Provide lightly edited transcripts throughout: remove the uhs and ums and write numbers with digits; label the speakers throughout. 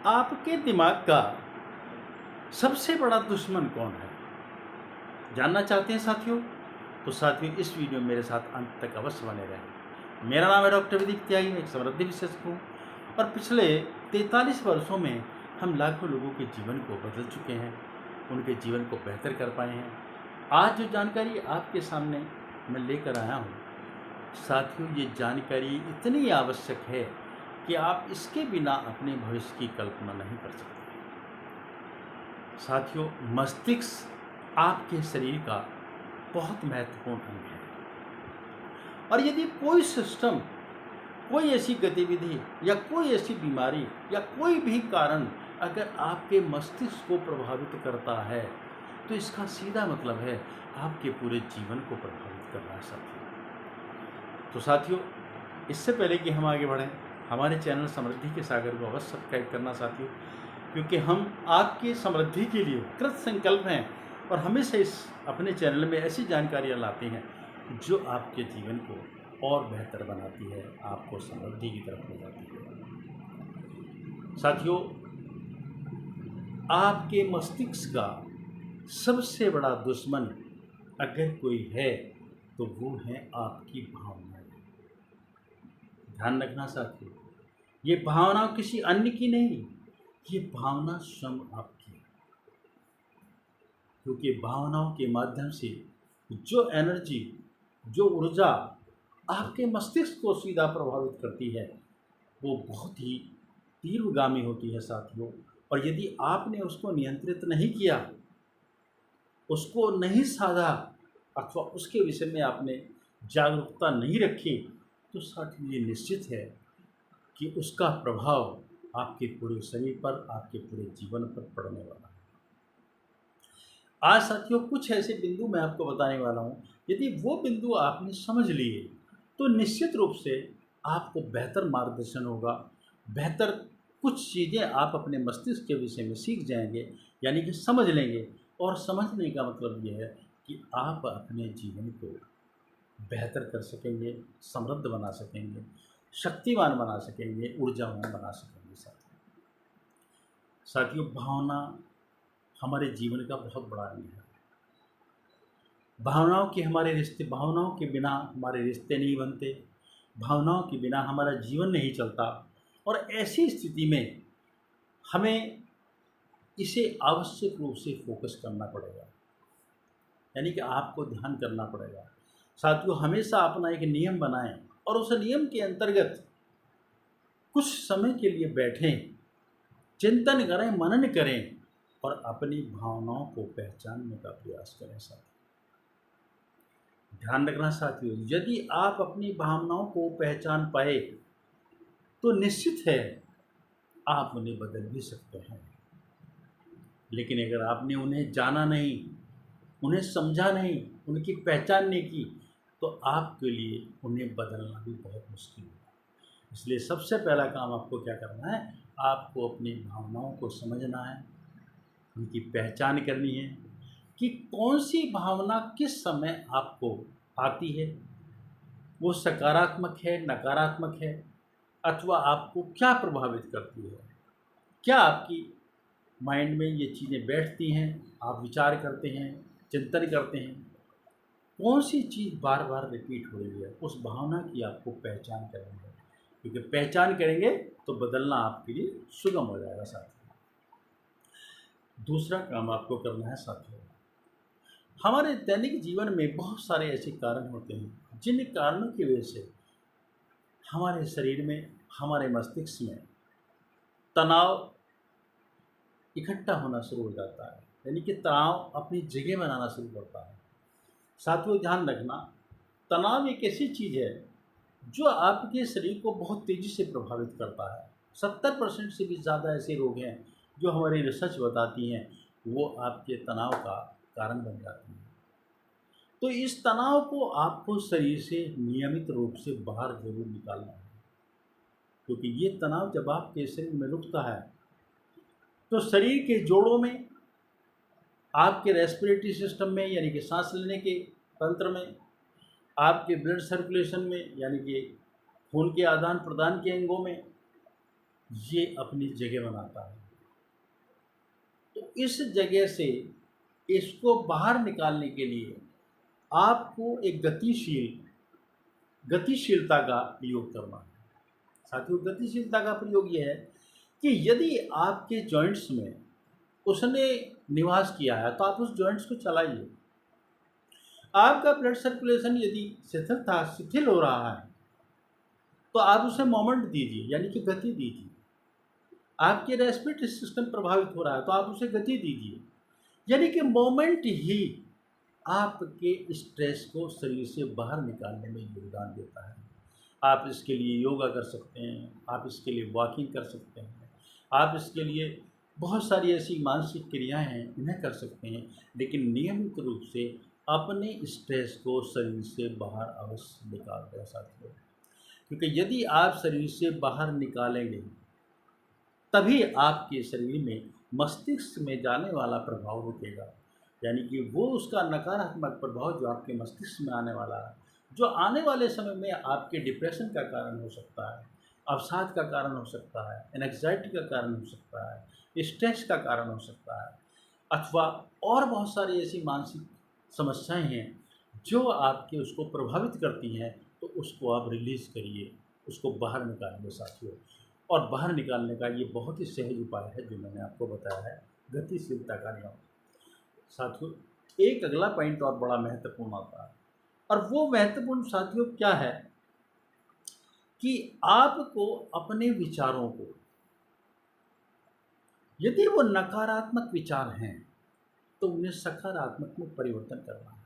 Speaker 1: आपके दिमाग का सबसे बड़ा दुश्मन कौन है? जानना चाहते हैं साथियों? तो साथियों इस वीडियो में मेरे साथ अंत तक अवश्य बने रहें। मेरा नाम है डॉक्टर विदीप त्यागी, मैं एक समृद्धि विशेषज्ञ हूँ और पिछले 43 वर्षों में हम लाखों लोगों के जीवन को बदल चुके हैं, उनके जीवन को बेहतर कर पाए हैं। आज जो जानकारी आपके सामने मैं लेकर आया हूँ, साथियों ये जानकारी इतनी आवश्यक है कि आप इसके बिना अपने भविष्य की कल्पना नहीं कर सकते। साथियों, मस्तिष्क आपके शरीर का बहुत महत्वपूर्ण अंग है और यदि कोई सिस्टम, कोई ऐसी गतिविधि या कोई ऐसी बीमारी या कोई भी कारण अगर आपके मस्तिष्क को प्रभावित करता है तो इसका सीधा मतलब है आपके पूरे जीवन को प्रभावित कर रहा है साथियों। तो साथियों, इससे पहले कि हम आगे बढ़ें, हमारे चैनल समृद्धि के सागर को अवश्य सब्सक्राइब करना साथियों, क्योंकि हम आपकी समृद्धि के लिए कृत संकल्प हैं और हमेशा इस अपने चैनल में ऐसी जानकारियाँ लाते हैं जो आपके जीवन को और बेहतर बनाती है, आपको समृद्धि की तरफ ले जाती है। साथियों, आपके मस्तिष्क का सबसे बड़ा दुश्मन अगर कोई है तो वो है आपकी भावनाएं। ध्यान रखना साथियों, ये भावना किसी अन्य की नहीं, ये भावना स्वयं आपकी है, क्योंकि भावनाओं के माध्यम से जो एनर्जी, जो ऊर्जा आपके मस्तिष्क को सीधा प्रभावित करती है वो बहुत ही तीव्रगामी होती है साथियों। और यदि आपने उसको नियंत्रित नहीं किया, उसको नहीं साधा अथवा उसके विषय में आपने जागरूकता नहीं रखी तो साथियों ये निश्चित है कि उसका प्रभाव आपके पूरे शरीर पर, आपके पूरे जीवन पर पड़ने वाला है। आज साथियों कुछ ऐसे बिंदु मैं आपको बताने वाला हूँ, यदि वो बिंदु आपने समझ लिए तो निश्चित रूप से आपको बेहतर मार्गदर्शन होगा, बेहतर कुछ चीज़ें आप अपने मस्तिष्क के विषय में सीख जाएंगे, यानी कि समझ लेंगे। और समझने का मतलब ये है कि आप अपने जीवन को बेहतर कर सकेंगे, समृद्ध बना सकेंगे, शक्तिवान बना सकेंगे, ऊर्जावान बना सकेंगे। साथियों, भावना हमारे जीवन का बहुत बड़ा अंग है। भावनाओं के बिना हमारे रिश्ते नहीं बनते, भावनाओं के बिना हमारा जीवन नहीं चलता। और ऐसी स्थिति में हमें इसे आवश्यक रूप से फोकस करना पड़ेगा, यानी कि आपको ध्यान करना पड़ेगा। साथियों, हमेशा अपना एक नियम बनाएं और उस नियम के अंतर्गत कुछ समय के लिए बैठें, चिंतन करें, मनन करें और अपनी भावनाओं को पहचानने का प्रयास करें। साथियों ध्यान रखना साथियों, यदि आप अपनी भावनाओं को पहचान पाए तो निश्चित है आप उन्हें बदल भी सकते हैं। लेकिन अगर आपने उन्हें जाना नहीं, उन्हें समझा नहीं, उनकी पहचान नहीं की तो आपके लिए उन्हें बदलना भी बहुत मुश्किल है। इसलिए सबसे पहला काम आपको क्या करना है, आपको अपनी भावनाओं को समझना है, उनकी पहचान करनी है कि कौन सी भावना किस समय आपको आती है, वो सकारात्मक है, नकारात्मक है, अथवा आपको क्या प्रभावित करती है। क्या आपकी माइंड में ये चीज़ें बैठती हैं, आप विचार करते हैं, चिंतन करते हैं, कौन सी चीज़ बार बार रिपीट हो रही है, उस भावना की आपको पहचान करनी है। क्योंकि पहचान करेंगे तो बदलना आपके लिए सुगम हो जाएगा। साथियों, दूसरा काम आपको करना है साथियों, हमारे दैनिक जीवन में बहुत सारे ऐसे कारण होते हैं जिन कारणों की वजह से हमारे शरीर में, हमारे मस्तिष्क में तनाव इकट्ठा होना शुरू हो जाता है, यानी कि तनाव अपनी जगह बनाना शुरू करता है। साथियों ध्यान रखना, तनाव एक ऐसी चीज़ है जो आपके शरीर को बहुत तेज़ी से प्रभावित करता है। 70% से भी ज़्यादा ऐसे रोग हैं जो हमारी रिसर्च बताती हैं वो आपके तनाव का कारण बन जाती हैं। तो इस तनाव को आपको शरीर से नियमित रूप से बाहर जरूर निकालना है, क्योंकि ये तनाव जब आपके शरीर में रुकता है तो शरीर के जोड़ों में, आपके रेस्पिरेटरी सिस्टम में यानी कि सांस लेने के तंत्र में, आपके ब्लड सर्कुलेशन में यानी कि खून के आदान प्रदान के अंगों में, ये अपनी जगह बनाता है। तो इस जगह से इसको बाहर निकालने के लिए आपको एक गतिशीलता का प्रयोग करना है। साथियों, गतिशीलता का प्रयोग ये है कि यदि आपके जॉइंट्स में उसने निवास किया है तो आप उस जॉइंट्स को चलाइए। आपका ब्लड सर्कुलेशन यदि शिथिल हो रहा है तो आप उसे मोमेंट दीजिए, यानी कि गति दीजिए। आपके रेस्पिरेटरी सिस्टम प्रभावित हो रहा है तो आप उसे गति दीजिए, यानी कि मोमेंट ही आपके स्ट्रेस को शरीर से बाहर निकालने में योगदान देता है। आप इसके लिए योगा कर सकते हैं, आप इसके लिए वॉकिंग कर सकते हैं, आप इसके लिए बहुत सारी ऐसी मानसिक क्रियाएं हैं इन्हें कर सकते हैं, लेकिन नियमित रूप से अपने स्ट्रेस को शरीर से बाहर अवश्य निकाल दें साथियों। क्योंकि यदि आप शरीर से बाहर निकालेंगे तभी आपके शरीर में मस्तिष्क में जाने वाला प्रभाव रुकेगा, यानी कि वो उसका नकारात्मक प्रभाव जो आपके मस्तिष्क में आने वाला है, जो आने वाले समय में आपके डिप्रेशन का कारण हो सकता है, अवसाद का कारण हो सकता है, एंग्जाइटी का कारण हो सकता है, स्ट्रेस का कारण हो सकता है, अथवा और बहुत सारी ऐसी मानसिक समस्याएं हैं जो आपके उसको प्रभावित करती हैं, तो उसको आप रिलीज़ करिए, उसको बाहर निकालिए साथियों। और बाहर निकालने का ये बहुत ही सहज उपाय है जो मैंने आपको बताया है, गतिशीलता का नियम। साथियों, एक अगला पॉइंट और बड़ा महत्वपूर्ण आता है, और वो महत्वपूर्ण साथियों क्या है कि आपको अपने विचारों को, यदि वो नकारात्मक विचार हैं तो उन्हें सकारात्मक में परिवर्तन करना है,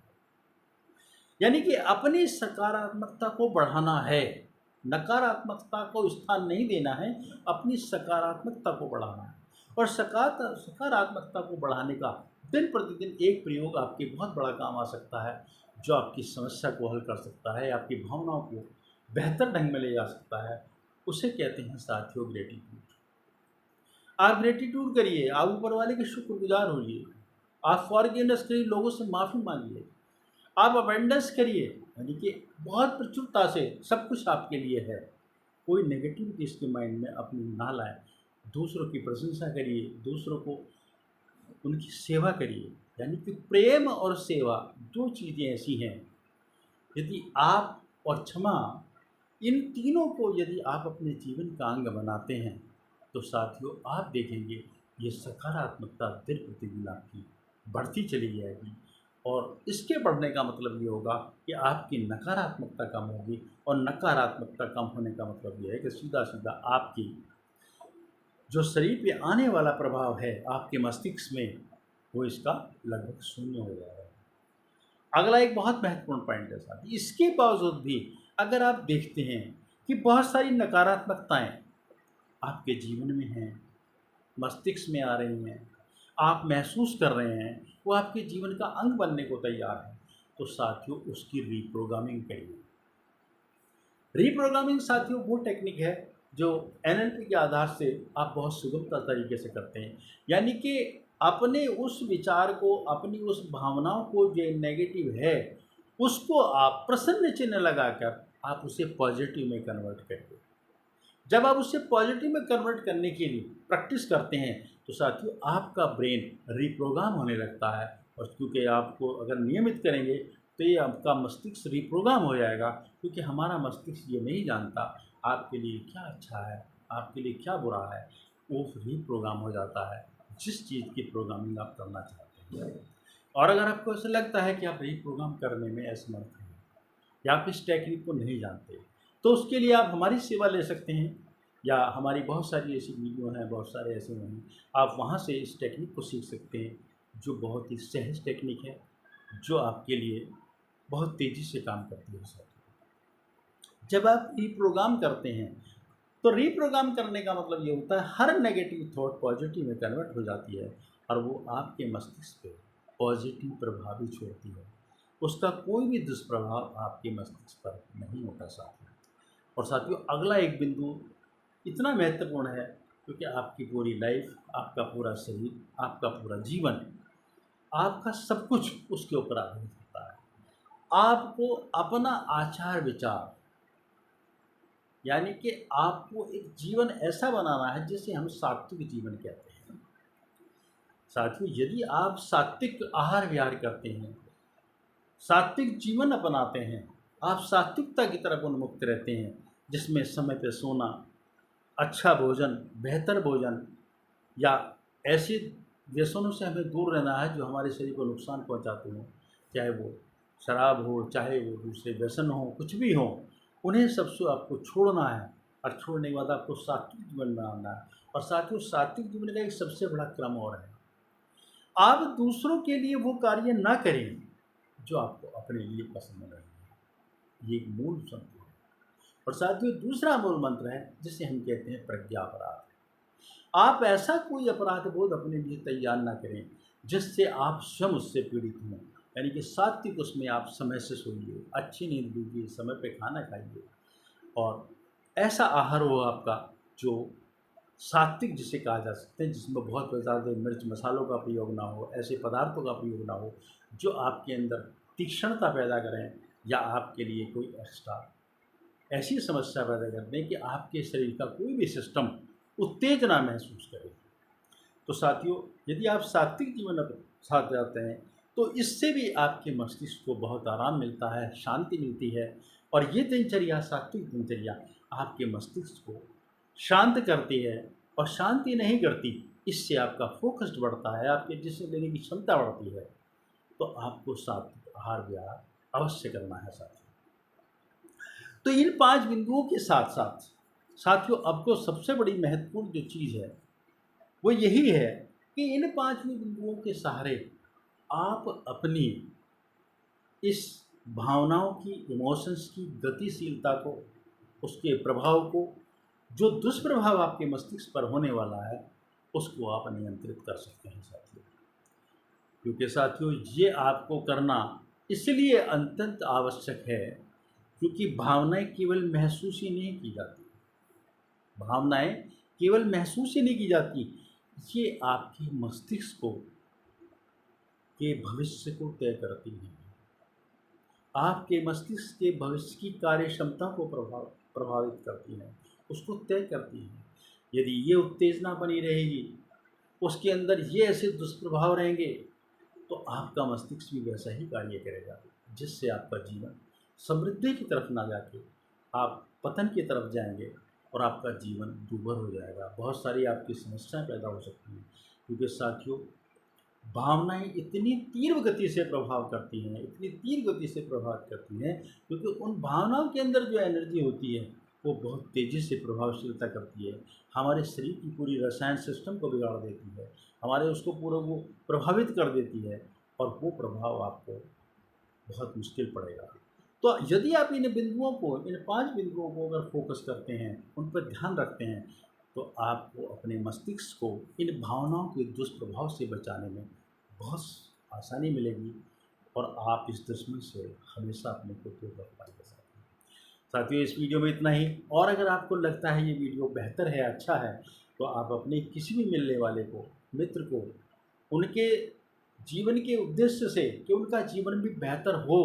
Speaker 1: यानी कि अपनी सकारात्मकता को बढ़ाना है। नकारात्मकता को स्थान नहीं देना है, अपनी सकारात्मकता को बढ़ाना है। और सकारात्मकता को बढ़ाने का दिन प्रतिदिन एक प्रयोग आपके बहुत बड़ा काम आ सकता है, जो आपकी समस्या को हल कर सकता है, आपकी भावनाओं को बेहतर ढंग में ले जा सकता है। उसे कहते हैं साथियों ग्रेटिट्यूड। आप ग्रेटिट्यूड करिए, आप ऊपर वाले के शुक्रगुजार होइए, आप फॉरगिवनेस करिए, लोगों से माफ़ी मांगिए, आप अबेंडेंस करिए, यानी कि बहुत प्रचुरता से सब कुछ आपके लिए है। कोई नेगेटिविटी इसके माइंड में अपनी ना लाएं। दूसरों की प्रशंसा करिए, दूसरों को उनकी सेवा करिए, यानी कि प्रेम और सेवा दो चीज़ें ऐसी हैं, यदि आप और क्षमा, इन तीनों को यदि आप अपने जीवन का अंग बनाते हैं तो साथियों आप देखेंगे ये सकारात्मकता दिन प्रतिदिन आपकी बढ़ती चली जाएगी। और इसके बढ़ने का मतलब ये होगा कि आपकी नकारात्मकता कम होगी, और नकारात्मकता कम होने का मतलब ये है कि सीधा सीधा आपकी जो शरीर पे आने वाला प्रभाव है आपके मस्तिष्क में, वो इसका लगभग शून्य हो जाएगा। अगला एक बहुत महत्वपूर्ण पॉइंट है साथ, इसके बावजूद भी अगर आप देखते हैं कि बहुत सारी नकारात्मकताएं आपके जीवन में हैं, मस्तिष्क में आ रही हैं, आप महसूस कर रहे हैं, वो आपके जीवन का अंग बनने को तैयार है, तो साथियों उसकी रीप्रोग्रामिंग करिए। रीप्रोग्रामिंग साथियों वो टेक्निक है जो एनएलपी के आधार से आप बहुत सुगमता तरीके से करते हैं, यानी कि अपने उस विचार को, अपनी उस भावनाओं को जो नेगेटिव है उसको आप प्रसन्न चिन्ह लगाकर आप उसे पॉजिटिव में कन्वर्ट करिए। जब आप उसे पॉजिटिव में कन्वर्ट करने के लिए प्रैक्टिस करते हैं तो साथियों आपका ब्रेन रिप्रोग्राम होने लगता है, और क्योंकि आपको अगर नियमित करेंगे तो ये आपका मस्तिष्क रिप्रोग्राम हो जाएगा, क्योंकि हमारा मस्तिष्क ये नहीं जानता आपके लिए क्या अच्छा है, आपके लिए क्या बुरा है, वो रिप्रोग्राम हो जाता है जिस चीज़ की प्रोग्रामिंग आप करना चाहते हैं। और अगर आपको ऐसा लगता है कि आप रिप्रोग्राम करने में असमर्थ हैं या आप इस टेक्निक को नहीं जानते, तो उसके लिए आप हमारी सेवा ले सकते हैं, या हमारी बहुत सारी ऐसी वीडियो हैं, बहुत सारे ऐसे हैं, आप वहाँ से इस टेक्निक को सीख सकते हैं, जो बहुत ही सहज टेक्निक है, जो आपके लिए बहुत तेज़ी से काम करती है सर। जब आप रीप्रोग्राम करते हैं तो रीप्रोग्राम करने का मतलब ये होता है हर नेगेटिव थॉट पॉजिटिव में कन्वर्ट हो जाती है, और वो आपके मस्तिष्क पे पॉजिटिव प्रभाव ही छोड़ती है, उसका कोई भी दुष्प्रभाव आपके मस्तिष्क पर नहीं होता साथियों। और साथियों अगला एक बिंदु इतना महत्वपूर्ण है, क्योंकि आपकी पूरी लाइफ, आपका पूरा शरीर, आपका पूरा जीवन, आपका सब कुछ उसके ऊपर आधारित होता है। आपको अपना आचार विचार यानी कि आपको एक जीवन ऐसा बनाना है जिसे हम सात्विक जीवन कहते हैं। साथियों, यदि आप सात्विक आहार विहार करते हैं, सात्विक जीवन अपनाते हैं, आप सात्विकता की तरफ उन्मुक्त रहते हैं, जिसमें समय पे सोना, अच्छा भोजन, बेहतर भोजन या ऐसे व्यसनों से हमें दूर रहना है जो हमारे शरीर को नुकसान पहुंचाते हों, चाहे वो शराब हो, चाहे वो दूसरे व्यसन हो, कुछ भी हो, उन्हें सबसे आपको छोड़ना है। और छोड़ने के बाद आपको सात्विक जीवन बनाना है। और साथियों, सात्विक जीवन का एक सबसे बड़ा क्रम और है, आप दूसरों के लिए वो कार्य ना करें जो आपको अपने लिए पसंद नहीं है। ये एक मूल संतुलन है। और साथियों, दूसरा मूल मंत्र है जिसे हम कहते हैं प्रज्ञा अपराध। आप ऐसा कोई अपराध बोध अपने लिए तैयार ना करें जिससे आप स्वयं उससे पीड़ित हों। यानी कि सात्विक उसमें आप समय से सोइए, अच्छी नींद लीजिए, समय पे खाना खाइए और ऐसा आहार हो आपका जो सात्विक जिसे कहा जा सकते हैं, जिसमें बहुत ज़्यादा मिर्च मसालों का प्रयोग ना हो, ऐसे पदार्थों का प्रयोग ना हो जो आपके अंदर तीक्ष्णता पैदा करें या आपके लिए कोई एक्स्ट्रा ऐसी समस्या पैदा कर दें कि आपके शरीर का कोई भी सिस्टम उत्तेजना महसूस करे। तो साथियों, यदि आप सात्विक जीवन साथ जाते हैं तो इससे भी आपके मस्तिष्क को बहुत आराम मिलता है, शांति मिलती है। और ये दिनचर्या, सात्विक दिनचर्या आपके मस्तिष्क को शांत करती है। और शांति नहीं करती, इससे आपका फोकस्ड बढ़ता है, आपके डिसीजन लेने की क्षमता बढ़ती है। तो आपको सात्विक आहार विहार अवश्य करना है साथियों। तो इन 5 बिंदुओं के साथ साथ साथियों, आपको सबसे बड़ी महत्वपूर्ण जो चीज़ है वो यही है कि इन 5 बिंदुओं के सहारे आप अपनी इस भावनाओं की, इमोशंस की गतिशीलता को, उसके प्रभाव को, जो दुष्प्रभाव आपके मस्तिष्क पर होने वाला है, उसको आप नियंत्रित कर सकते हैं साथियों। क्योंकि साथियों, ये आपको करना इसलिए अत्यंत आवश्यक है क्योंकि भावनाएं केवल महसूस ही नहीं की जाती, भावनाएं केवल महसूस ही नहीं की जाती, ये आपके मस्तिष्क को के भविष्य को तय करती हैं। आपके मस्तिष्क के भविष्य की कार्य क्षमता को प्रभावित करती हैं, उसको तय करती हैं। यदि ये उत्तेजना बनी रहेगी, उसके अंदर ये ऐसे दुष्प्रभाव रहेंगे, तो आपका मस्तिष्क भी वैसा ही कार्य करेगा, जिससे आपका जीवन समृद्धि की तरफ ना जाके आप पतन की तरफ जाएंगे और आपका जीवन दूभर हो जाएगा। बहुत सारी आपकी समस्याएं पैदा हो सकती हैं। क्योंकि साथियों, भावनाएं इतनी तीव्र गति से प्रभाव करती हैं, इतनी तीव्र गति से प्रभावित करती हैं, क्योंकि उन भावनाओं के अंदर जो एनर्जी होती है वो बहुत तेज़ी से प्रभावशीलता करती है, हमारे शरीर की पूरी रसायन सिस्टम को बिगाड़ देती है, हमारे उसको पूरा वो प्रभावित कर देती है। और वो प्रभाव आपको बहुत मुश्किल पड़ेगा। तो यदि आप इन बिंदुओं को, इन 5 बिंदुओं को अगर फोकस करते हैं, उन पर ध्यान रखते हैं, तो आपको अपने मस्तिष्क को इन भावनाओं के दुष्प्रभाव से बचाने में बहुत आसानी मिलेगी और आप इस दुश्मन से हमेशा अपने को दूर रख पाएंगे साथियों। इस वीडियो में इतना ही। और अगर आपको लगता है ये वीडियो बेहतर है, अच्छा है, तो आप अपने किसी भी मिलने वाले को, मित्र को, उनके जीवन के उद्देश्य से कि उनका जीवन भी बेहतर हो,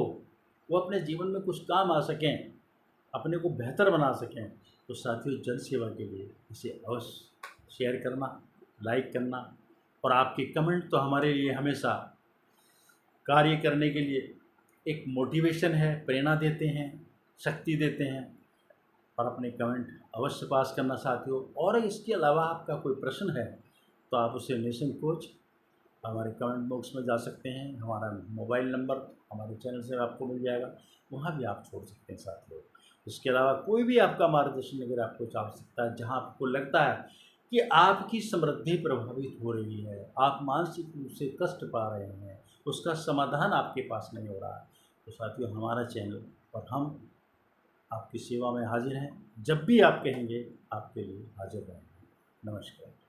Speaker 1: वो अपने जीवन में कुछ काम आ सकें, अपने को बेहतर बना सकें, तो साथियों, जन सेवा के लिए इसे अवश्य शेयर करना, लाइक करना। और आपके कमेंट तो हमारे लिए हमेशा कार्य करने के लिए एक मोटिवेशन है, प्रेरणा देते हैं, शक्ति देते हैं। और अपने कमेंट अवश्य पास करना साथियों। और इसके अलावा आपका कोई प्रश्न है तो आप उसे निसंकोच हमारे कमेंट बॉक्स में जा सकते हैं। हमारा मोबाइल नंबर हमारे चैनल से आपको मिल जाएगा, वहाँ भी आप छोड़ सकते हैं साथियों। इसके अलावा कोई भी आपका मार्गदर्शन अगर आपको आवश्यकता है, जहाँ आपको लगता है कि आपकी समृद्धि प्रभावित हो रही है, आप मानसिक रूप से कष्ट पा रहे हैं, उसका समाधान आपके पास नहीं हो रहा है, तो साथियों, हमारा चैनल और हम आपकी सेवा में हाजिर हैं। जब भी आप कहेंगे, आपके लिए हाजिर रहेंगे। नमस्कार।